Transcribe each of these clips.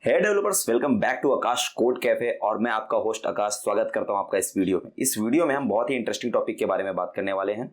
Hey developers, welcome back to Aakash code cafe. और मैं आपका होस्ट आकाश स्वागत करता हूं आपका इस वीडियो में हम बहुत ही इंटरेस्टिंग टॉपिक के बारे में बात करने वाले हैं।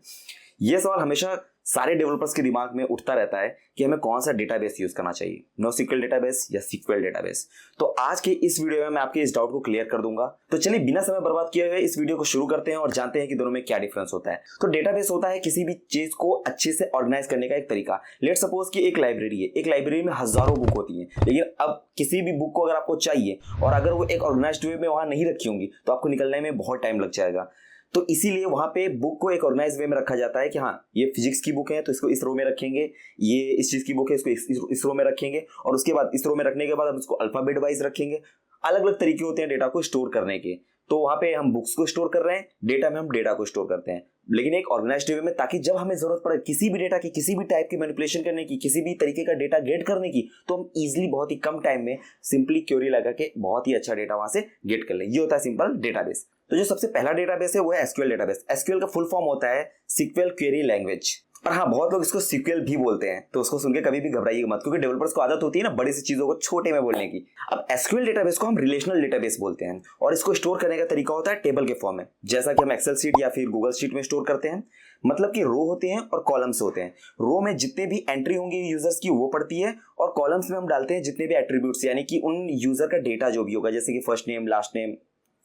यह सवाल हमेशा सारे डेवलपर्स के दिमाग में उठता रहता है कि हमें कौन सा डेटाबेस यूज करना चाहिए, NoSQL डेटाबेस या SQL डेटाबेस। तो आज के इस वीडियो में मैं आपके इस डाउट को क्लियर कर दूंगा। तो चलिए बिना समय बर्बाद किए हुए इस वीडियो को शुरू करते हैं और जानते हैं कि दोनों में क्या डिफरेंस होता है। तो डेटाबेस होता है किसी भी चीज को अच्छे से ऑर्गेनाइज करने का एक तरीका। लेट सपोज कि एक लाइब्रेरी है, एक लाइब्रेरी में हजारों बुक होती हैं, लेकिन अब किसी भी बुक को अगर आपको चाहिए और अगर वो एक ऑर्गेनाइज्ड वे में वहां नहीं रखी होंगी तो आपको निकलने में बहुत टाइम लग जाएगा। तो इसीलिए वहां पे बुक को एक ऑर्गेनाइज वे में रखा जाता है कि हाँ, ये फिजिक्स की बुक है तो इसको इस रो में रखेंगे, ये इस चीज की बुक है इसको इस रो में रखेंगे, और उसके बाद इस रो में रखने के बाद हम इसको अल्फाबेट वाइज रखेंगे। अलग अलग तरीके होते हैं डेटा को स्टोर करने के। तो वहां पे हम बुक्स को स्टोर कर रहे हैं, डेटा में हम डेटा को स्टोर करते हैं, लेकिन एक ऑर्गेनाइज्ड वे में, ताकि जब हमें जरूरत पड़े किसी भी डेटा की, किसी भी टाइप की मैनिपुलेशन करने की, किसी भी तरीके का डेटा गेट करने की, तो हम इजीली बहुत ही कम टाइम में सिंपली क्वेरी लगा के बहुत ही अच्छा डेटा वहां से गेट कर लें। ये होता है सिंपल डेटाबेस। तो जो सबसे पहला डेटाबेस है वो है SQL डेटाबेस। SQL का फुल फॉर्म होता है SQL क्वेरी लैंग्वेज। और हाँ, बहुत लोग इसको SQL भी बोलते हैं, तो उसको सुन के कभी भी घबराइए मत, क्योंकि डेवलपर्स को आदत होती है ना बड़ी सी चीजों को छोटे में बोलने की। अब SQL डेटाबेस को हम रिलेशनल डेटाबेस बोलते हैं और इसको स्टोर करने का तरीका होता है टेबल के फॉर्म में, जैसा कि हम एक्सेल शीट या फिर गूगल शीट में स्टोर करते हैं। मतलब कि रो होते हैं और कॉलम्स होते हैं। रो में जितने भी एंट्री होंगी यूजर्स की वो पड़ती है, और कॉलम्स में हम डालते हैं जितने भी एट्रीब्यूट्स, यानी कि उन यूजर का डेटा जो भी होगा, जैसे कि फर्स्ट नेम, लास्ट नेम,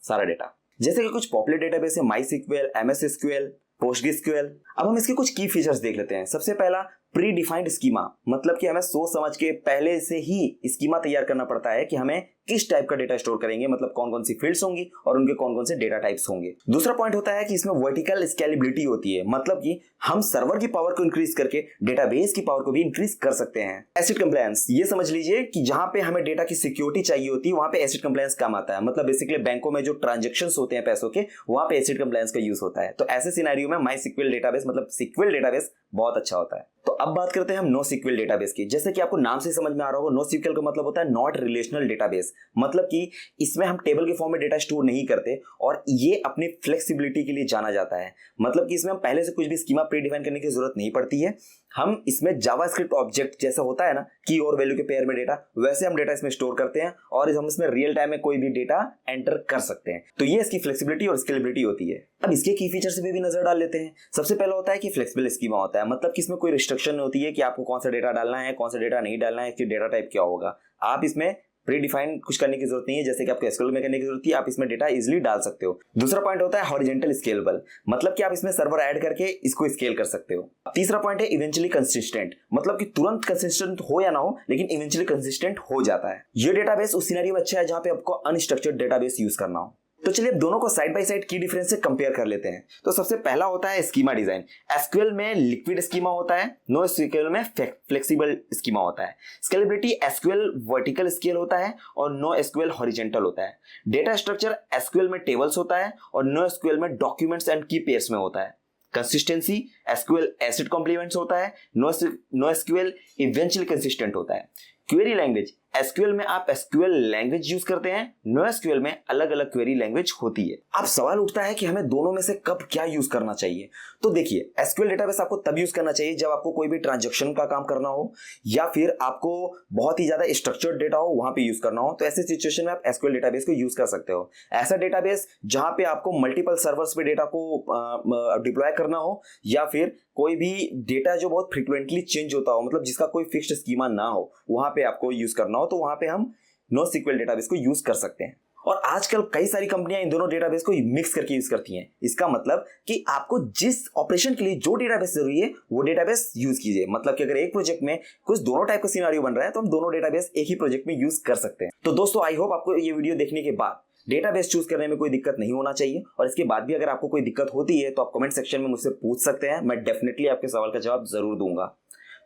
सारा डेटा। जैसे कि कुछ पॉपुलर डेटाबेस है MySQL, MS SQL, PostgreSQL। अब हम इसके कुछ की फीचर्स देख लेते हैं। सबसे पहला प्री डिफाइंड स्कीमा, मतलब कि हमें सोच समझ के पहले से ही स्कीमा तैयार करना पड़ता है कि हमें किस टाइप का डेटा स्टोर करेंगे, मतलब कौन कौन सी फील्ड्स होंगी और उनके कौन कौन से डेटा टाइप्स होंगे। दूसरा पॉइंट होता है कि इसमें वर्टिकल स्केलेबिलिटी होती है, मतलब कि हम सर्वर की पावर को इंक्रीज करके डेटाबेस की पावर को भी इंक्रीज कर सकते हैं। एसिड कंप्लायंस, ये समझ लीजिए कि जहां पे हमें डेटा की सिक्योरिटी चाहिए होती है वहां पे एसिड कंप्लायंस काम आता है। मतलब बेसिकली बैंकों में जो ट्रांजेक्शंस होते हैं पैसों के, वहां पे एसिड कंप्लायंस का यूज होता है। तो ऐसे सिनेरियो में MySQL डेटाबेस मतलब SQL डेटाबेस बहुत अच्छा होता है। तो अब बात करते हैं हम NoSQL डेटाबेस की। जैसे कि आपको नाम से समझ में आ रहा होगा, NoSQL का मतलब होता है नॉट रिलेशनल डेटाबेस। मतलब कि इसमें हम टेबल के फॉर्म में डेटा स्टोर नहीं करते, और ये अपनी फ्लेक्सिबिलिटी के लिए जाना जाता है। मतलब कि इसमें हम पहले से कुछ भी स्कीमा प्री डिफाइन करने की जरूरत नहीं पड़ती है। हम इसमें जावास्क्रिप्ट ऑब्जेक्ट जैसा होता है ना, की और वैल्यू के पेयर में डेटा, वैसे हम डेटा इसमें स्टोर करते हैं और हम इसमें रियल टाइम में कोई भी डेटा एंटर कर सकते हैं। तो ये इसकी फ्लेक्सिबिलिटी और स्केलेबिलिटी होती है। अब इसके की फीचर्स पे भी नजर डाल लेते हैं। सबसे पहला होता है कि फ्लेक्सिबल स्कीमा होता है, मतलब कि इसमें कोई रिस्ट्रिक्शन होती है कि आपको कौन सा डेटा डालना है, कौन सा डेटा नहीं डालना है, इसकी डेटा टाइप क्या होगा। आप इसमें प्री डिफाइन कुछ करने की जरूरत नहीं है, जैसे कि आपको SQL में करने की जरूरत है, आप इसमें डेटा इजीली डाल सकते हो। दूसरा पॉइंट होता है हॉरिजॉन्टल स्केलेबल, मतलब कि आप इसमें सर्वर ऐड करके इसको स्केल कर सकते हो। तीसरा पॉइंट है इवेंचुअली कंसिस्टेंट, मतलब कि तुरंत कंसिस्टेंट हो या ना हो, लेकिन इवेंचुअली कंसिस्टेंट हो जाता है। ये डेटाबेस उस सिनेरियो में अच्छा है जहां पे आपको अनस्ट्रक्चर्ड डेटाबेस यूज करना हो। तो चलिए अब दोनों को साइड बाय साइड की डिफरेंस से कंपेयर कर लेते हैं। तो सबसे पहला होता है स्कीमा डिजाइन। SQL में लिक्विड स्कीमा होता है, NoSQL में फ्लेक्सिबल स्कीमा होता है। स्केलेबिलिटी SQL वर्टिकल स्केल होता है और NoSQL हॉरिजॉन्टल होता है। डेटा स्ट्रक्चर SQL में टेबल्स होता है और NoSQL में डॉक्यूमेंट्स एंड की पेयर्स में होता है। कंसिस्टेंसी SQL एसिड कॉम्प्लीमेंट्स होता है, NoSQL इवेंचुअली कंसिस्टेंट होता है। क्वेरी लैंग्वेज, SQL में आप SQL लैंग्वेज यूज करते हैं, NoSQL में अलग अलग क्वेरी लैंग्वेज होती है। अब सवाल उठता है कि हमें दोनों में से कब क्या यूज करना चाहिए। तो देखिए, SQL डेटाबेस आपको तब यूज करना चाहिए जब आपको कोई भी ट्रांजैक्शन का काम करना हो, या फिर आपको बहुत ही ज्यादा स्ट्रक्चर्ड डेटा हो वहां पे यूज करना हो। तो ऐसे सिचुएशन में आप SQL डेटाबेस को यूज कर सकते हो। ऐसा डेटाबेस जहां पे आपको मल्टीपल सर्वर्स पे डेटा को डिप्लॉय करना हो, या फिर कोई भी डेटा जो बहुत फ्रीक्वेंटली चेंज होता हो, मतलब जिसका कोई फिक्स्ड स्कीमा ना हो, वहां पे आपको यूज करना हो, तो वहां पे हम NoSQL डेटाबेस को यूज कर सकते हैं। और आजकल कई सारी कंपनियां इन दोनों डेटाबेस को मिक्स करके यूज करती हैं। इसका मतलब कि आपको जिस ऑपरेशन के लिए जो डेटाबेस जरूरी है वो डेटाबेस यूज कीजिए। मतलब कि अगर एक प्रोजेक्ट में कुछ दोनों टाइप का सिनेरियो बन रहा है तो हम दोनों डेटाबेस एक ही प्रोजेक्ट में यूज कर सकते हैं। तो दोस्तों, आई होप आपको ये वीडियो देखने के बाद डेटाबेस चूज करने में कोई दिक्कत नहीं होना चाहिए। और इसके बाद भी अगर आपको कोई दिक्कत होती है तो आप कमेंट सेक्शन में मुझसे पूछ सकते हैं, मैं डेफिनेटली आपके सवाल का जवाब जरूर दूंगा।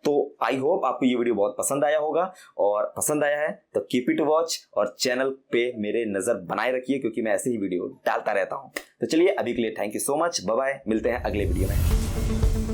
तो आई होप आपको ये वीडियो बहुत पसंद आया होगा, और पसंद आया है तो कीप इट वॉच और चैनल पे मेरे नजर बनाए रखिए, क्योंकि मैं ऐसे ही वीडियो डालता रहता हूं। तो चलिए अभी के लिए thank you so much, bye bye, मिलते हैं अगले वीडियो में।